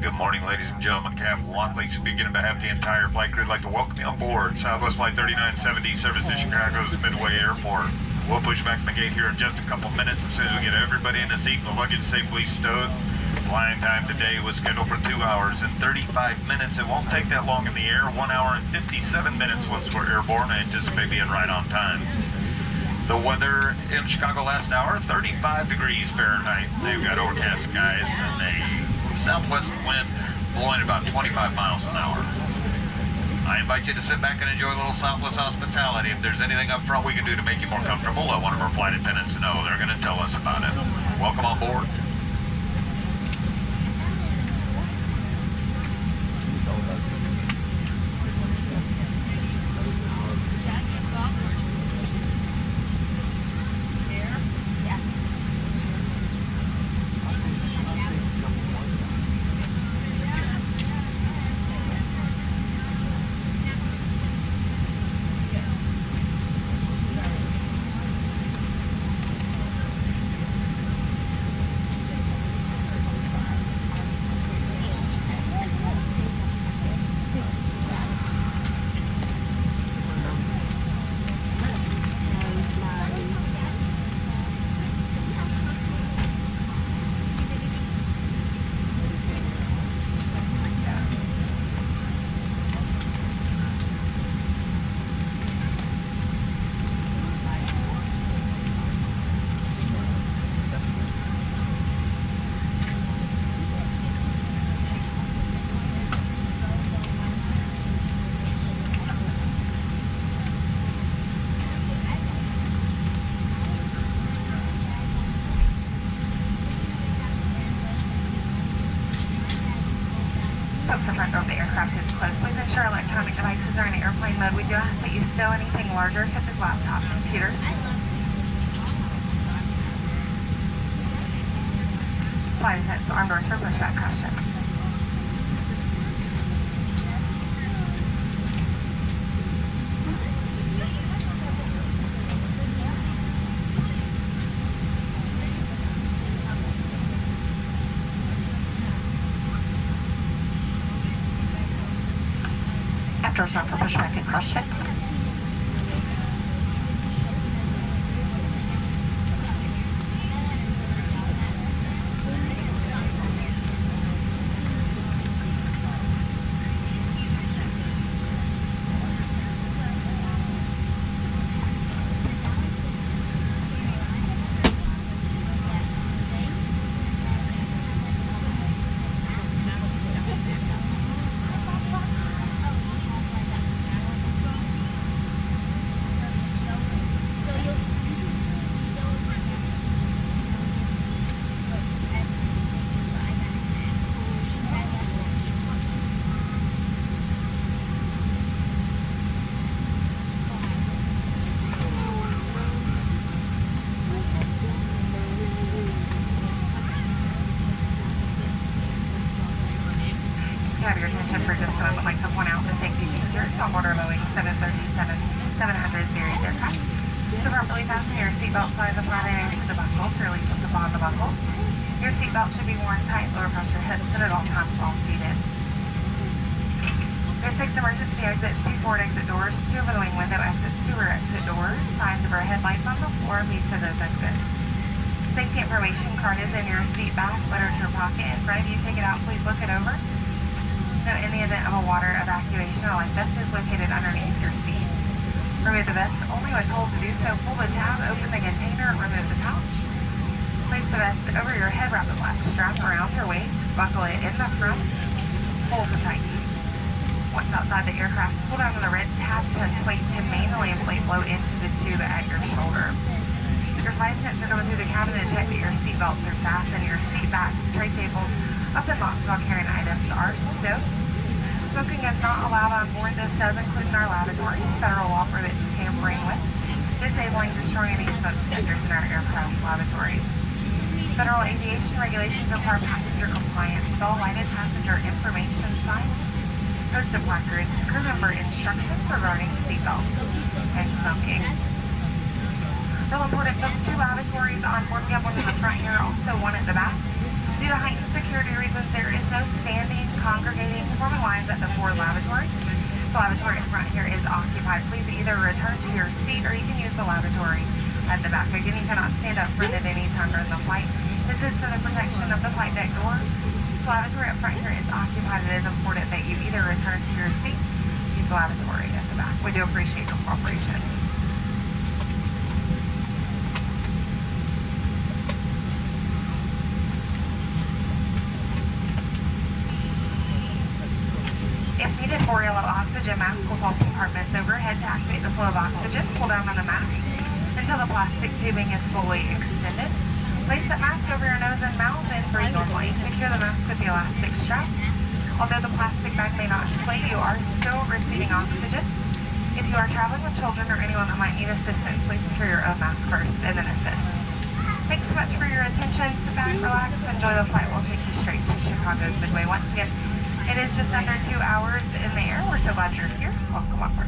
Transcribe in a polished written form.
Good morning, ladies and gentlemen. Cap Walkley speaking on behalf of the entire flight crew. I'd like to welcome you on board Southwest Flight 3970, service to Chicago's Midway Airport. We'll push back the gate here in just a couple minutes as soon as we get everybody in the seat and the luggage safely stowed. Flying time today was scheduled for 2 hours and 35 minutes. It won't take that long in the air. 1 hour and 57 minutes once we're airborne. I anticipate being right on time. The weather in Chicago last hour, 35 degrees Fahrenheit. They've got overcast skies and a southwest wind blowing about 25 miles an hour. I invite you to sit back and enjoy a little Southwest hospitality. If there's anything up front we can do to make you more comfortable, let one of our flight attendants know. They're going to tell us about it. Welcome on board. The front door of the aircraft is closed. Please ensure electronic devices are in airplane mode. We do ask that you stow anything larger, such as laptops, computers. Flight attendants, arm doors for pushback crash check. Doors on for pushback and cross check. Have your attention for just a moment. I'd like to point out the safety features on board our Boeing 737-700 series aircraft. To properly fasten your seatbelt, slide the flat end into the buckle to release the upon the buckle. Your seatbelt should be worn tight, lower across your hips, and at all times while seated. There's 6 emergency exits, 2 forward exit doors, 2 over the wing window exits, 2 rear exit doors. Signs of our headlights on the floor lead to those exits. Safety information card is in your seat back, literature pocket in front of you. Take it out, please look it over. In the event of a water evacuation, a life vest is located underneath your seat. Remove the vest only when told to do so. Pull the tab, open the container, remove the pouch. Place the vest over your head, wrap the black strap around your waist, buckle it in the front, pull to tighten. Once outside the aircraft, pull down on the red tab to inflate to manually inflate blow into the tube at your shoulder. Your flight attendants are going through the cabin to check that your seat belts are fastened, your seat backs, tray tables, up and locked while carrying items are stowed. Smoking is not allowed on board. This does include in our lavatory. Federal law prohibits tampering with, disabling, destroying any smoke detectors in our aircraft lavatories. Federal aviation regulations require passenger compliance with all lighted passenger information signs, posted placards, crew member instructions regarding seatbelts and smoking. Real important, those 2 lavatories on board. We have one in the front here, also one at the back. Due to heightened security reasons, there is no standing either return to your seat or you can use the lavatory at the back. Again, you cannot stand up front at any time during the flight. This is for the protection of the flight deck doors. The lavatory up front here is occupied. It is important that you either return to your seat, use the lavatory at the back. We do appreciate your cooperation. If needed, 4 yellow oxygen masks will hold compartments overhead to activate the flow of oxygen. Pull down on the mask until the plastic tubing is fully extended. Place that mask over your nose and mouth and breathe normally. Secure the mask with the elastic strap. Although the plastic bag may not inflate, you are still receiving oxygen. If you are traveling with children or anyone that might need assistance, please secure your own mask first and then assist. Thanks so much for your attention. Sit back, relax, enjoy the flight. We'll take you straight to Chicago's Midway. Once again, it is just under 2 hours in the air. We're so glad you're here. Welcome aboard.